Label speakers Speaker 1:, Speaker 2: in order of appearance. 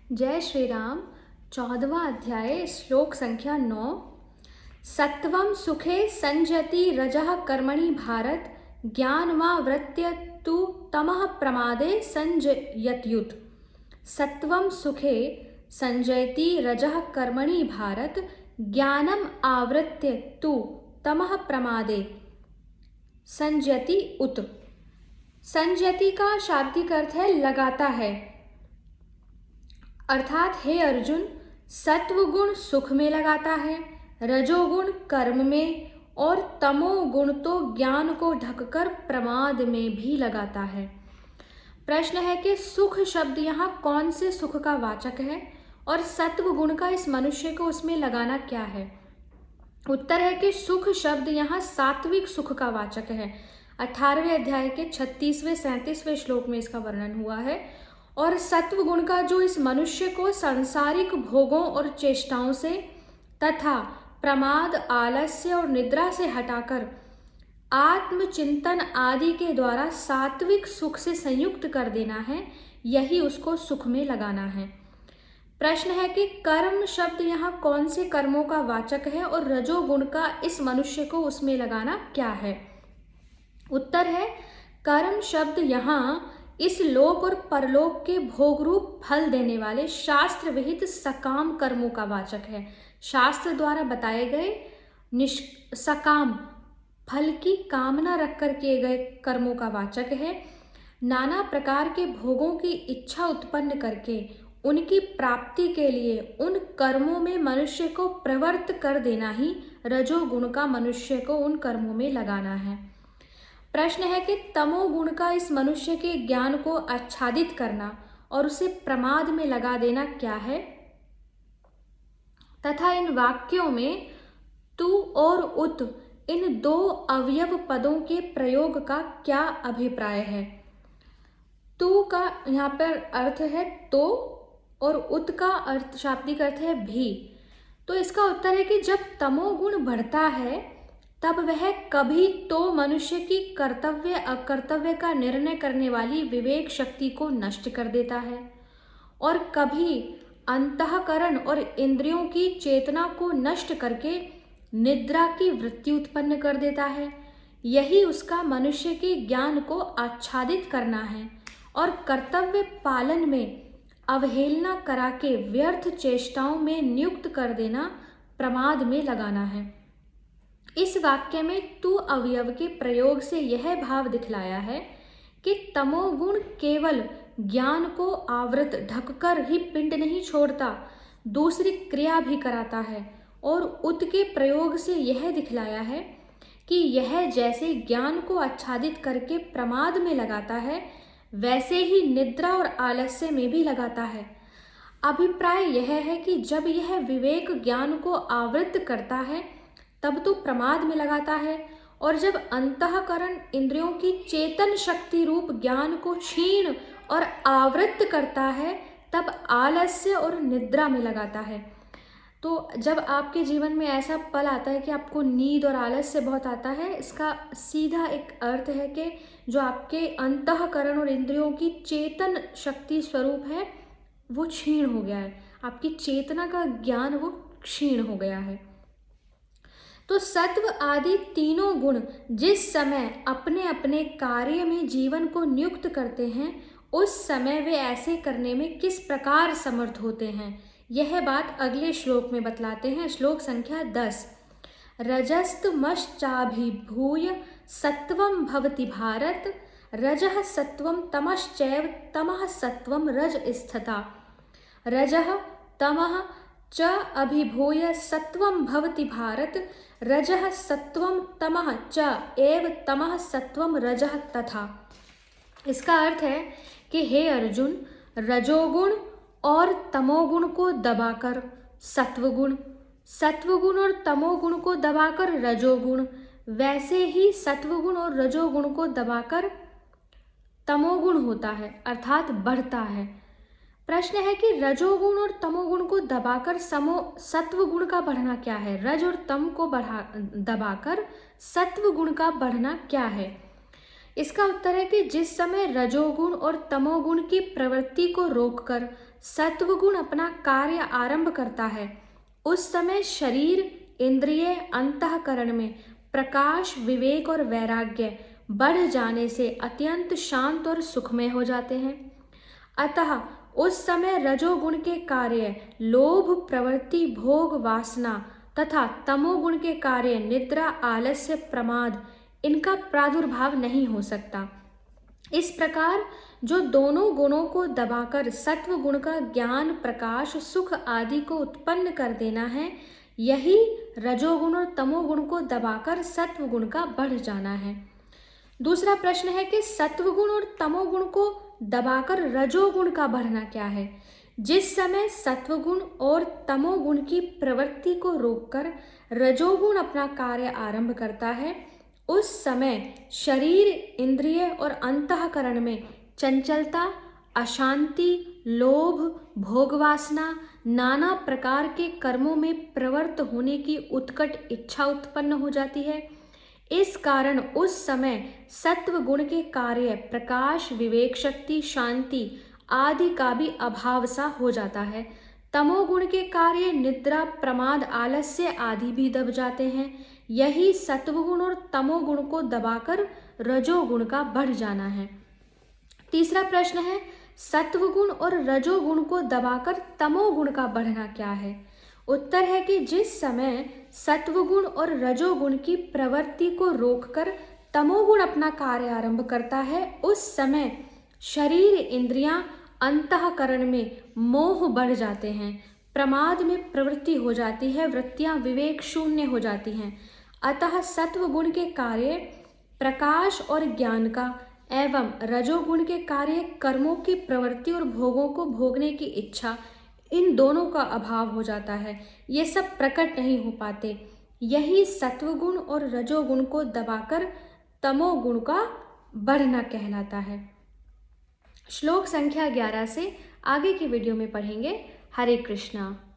Speaker 1: जय श्री राम। 14वां अध्याय श्लोक संख्या 9। सत्वं सुखे संजयति रजः कर्मणि भारत ज्ञानमावृत्य तु तमः प्रमादे संजयत्युत। सत्वं सुखे संजयति रजः कर्मणि भारत ज्ञानम आवृत्य तु तमः प्रमादे संजयति उत। संजयति का शाब्दिक अर्थ है लगाता है, अर्थात हे अर्जुन, सत्वगुण सुख में लगाता है, रजोगुण कर्म में और तमोगुण तो ज्ञान को ढककर प्रमाद में भी लगाता है। प्रश्न है कि सुख शब्द यहाँ कौन से सुख का वाचक है और सत्व गुण का इस मनुष्य को उसमें लगाना क्या है। उत्तर है कि सुख शब्द यहाँ सात्विक सुख का वाचक है। 18वें अध्याय के 36वें 37वें श्लोक में इसका वर्णन हुआ है। और सत्व गुण का जो इस मनुष्य को सांसारिक भोगों और चेष्टाओं से तथा प्रमाद, आलस्य और निद्रा से हटाकर आत्मचिंतन आदि के द्वारा सात्विक सुख से संयुक्त कर देना है, यही उसको सुख में लगाना है। प्रश्न है कि कर्म शब्द यहाँ कौन से कर्मों का वाचक है और रजोगुण का इस मनुष्य को उसमें लगाना क्या है। उत्तर है कर्म शब्द यहाँ इस लोक और परलोक के भोग रूप फल देने वाले शास्त्र विहित सकाम कर्मों का वाचक है। शास्त्र द्वारा बताए गए सकाम फल की कामना रखकर किए गए कर्मों का वाचक है। नाना प्रकार के भोगों की इच्छा उत्पन्न करके उनकी प्राप्ति के लिए उन कर्मों में मनुष्य को प्रवृत्त कर देना ही रजोगुण का मनुष्य को उन कर्मों में लगाना है। प्रश्न है कि तमोगुण का इस मनुष्य के ज्ञान को आच्छादित करना और उसे प्रमाद में लगा देना क्या है, तथा इन वाक्यों में तू और उत इन दो अवयव पदों के प्रयोग का क्या अभिप्राय है। तू का यहाँ पर अर्थ है तो और उत का अर्थ शाब्दिक अर्थ है भी। तो इसका उत्तर है कि जब तमोगुण बढ़ता है तब वह कभी तो मनुष्य की कर्तव्य अकर्तव्य का निर्णय करने वाली विवेक शक्ति को नष्ट कर देता है और कभी अंतःकरण और इंद्रियों की चेतना को नष्ट करके निद्रा की वृत्ति उत्पन्न कर देता है। यही उसका मनुष्य के ज्ञान को आच्छादित करना है और कर्तव्य पालन में अवहेलना करा के व्यर्थ चेष्टाओं में नियुक्त कर देना प्रमाद में लगाना है। इस वाक्य में तू अवयव के प्रयोग से यह भाव दिखलाया है कि तमोगुण केवल ज्ञान को आवृत ढककर ही पिंड नहीं छोड़ता, दूसरी क्रिया भी कराता है। और उत के प्रयोग से यह दिखलाया है कि यह जैसे ज्ञान को आच्छादित करके प्रमाद में लगाता है, वैसे ही निद्रा और आलस्य में भी लगाता है। अभिप्राय यह है कि जब यह विवेक ज्ञान को आवृत करता है तब तो प्रमाद में लगाता है, और जब अंतःकरण इंद्रियों की चेतन शक्ति रूप ज्ञान को क्षीण और आवृत करता है तब आलस्य और निद्रा में लगाता है। तो जब आपके जीवन में ऐसा पल आता है कि आपको नींद और आलस्य बहुत आता है, इसका सीधा एक अर्थ है कि जो आपके अंतःकरण और इंद्रियों की चेतन शक्ति स्वरूप है वो क्षीण हो गया है, आपकी चेतना का ज्ञान वो क्षीण हो गया है। तो सत्व आदि तीनों गुण जिस समय अपने अपने कार्य में जीवन को नियुक्त करते हैं, उस समय वे ऐसे करने में किस प्रकार समर्थ होते हैं, यह बात अगले श्लोक में बतलाते हैं। श्लोक संख्या 10। रजस्तमश्चाभिभूय सत्वं भवति भारत रजः सत्वं तमश्चैव तमः सत्वं रज स्थिता रजः तमः च अभिभूय सत्वं भवति भारत रजः सत्वं तमः च एव तमः सत्वं रजः तथा। इसका अर्थ है कि हे अर्जुन, रजोगुण और तमोगुण को दबाकर सत्वगुण, सत्वगुण और तमोगुण को दबाकर रजोगुण, वैसे ही सत्वगुण और रजोगुण को दबाकर तमोगुण होता है, अर्थात बढ़ता है। प्रश्न है कि रजोगुण और तमोगुण को दबाकर सत्वगुण का बढ़ना क्या है, रज और तम को दबाकर सत्वगुण का बढ़ना क्या है। इसका उत्तर है कि जिस समय रजोगुण और तमोगुण की प्रवृत्ति को रोककर सत्वगुण अपना कार्य आरंभ करता है, उस समय शरीर, इंद्रिय, अंतःकरण में प्रकाश, विवेक और वैराग्य बढ़ जाने से अत्यंत शांत और सुखमय हो जाते हैं। अतः उस समय रजोगुण के कार्य लोभ, प्रवृत्ति, भोग, वासना तथा तमोगुण के कार्य निद्रा, आलस्य, प्रमाद, इनका प्रादुर्भाव नहीं हो सकता। इस प्रकार जो दोनों गुणों को दबाकर सत्व गुण का ज्ञान, प्रकाश, सुख आदि को उत्पन्न कर देना है, यही रजोगुण और तमोगुण को दबाकर सत्व गुण का बढ़ जाना है। दूसरा प्रश्न है कि सत्वगुण और तमोगुण को दबाकर रजोगुण का बढ़ना क्या है? जिस समय सत्वगुण और तमोगुण की प्रवृत्ति को रोककर रजोगुण अपना कार्य आरंभ करता है, उस समय शरीर, इंद्रिय और अंतःकरण में चंचलता, अशांति, लोभ, भोगवासना, नाना प्रकार के कर्मों में प्रवृत्त होने की उत्कट इच्छा उत्पन्न हो जाती है। इस कारण उस समय सत्व गुण के कार्य प्रकाश, विवेक शक्ति, शांति आदि का भी अभाव सा हो जाता है। तमोगुण के कार्य निद्रा, प्रमाद, आलस्य आदि भी दब जाते हैं। यही सत्वगुण और तमोगुण को दबाकर रजोगुण का बढ़ जाना है। तीसरा प्रश्न है, सत्वगुण और रजोगुण को दबाकर तमोगुण का बढ़ना क्या है? उत्तर है कि जिस समय सत्वगुण और रजोगुण की प्रवृत्ति को रोककर तमोगुण अपना कार्य आरंभ करता है, उस समय शरीर, इंद्रियां, अंतःकरण में मोह बढ़ जाते हैं, प्रमाद में प्रवृत्ति हो जाती है, वृत्तियां विवेक शून्य हो जाती हैं। अतः सत्वगुण के कार्य प्रकाश और ज्ञान का एवं रजोगुण के कार्य कर्मों की प्रवृत्ति और भोगों को भोगने की इच्छा, इन दोनों का अभाव हो जाता है। ये सब प्रकट नहीं हो पाते। यही सत्वगुण और रजोगुण को दबाकर तमोगुण का बढ़ना कहलाता है। श्लोक संख्या 11 से आगे की वीडियो में पढ़ेंगे। हरे कृष्णा।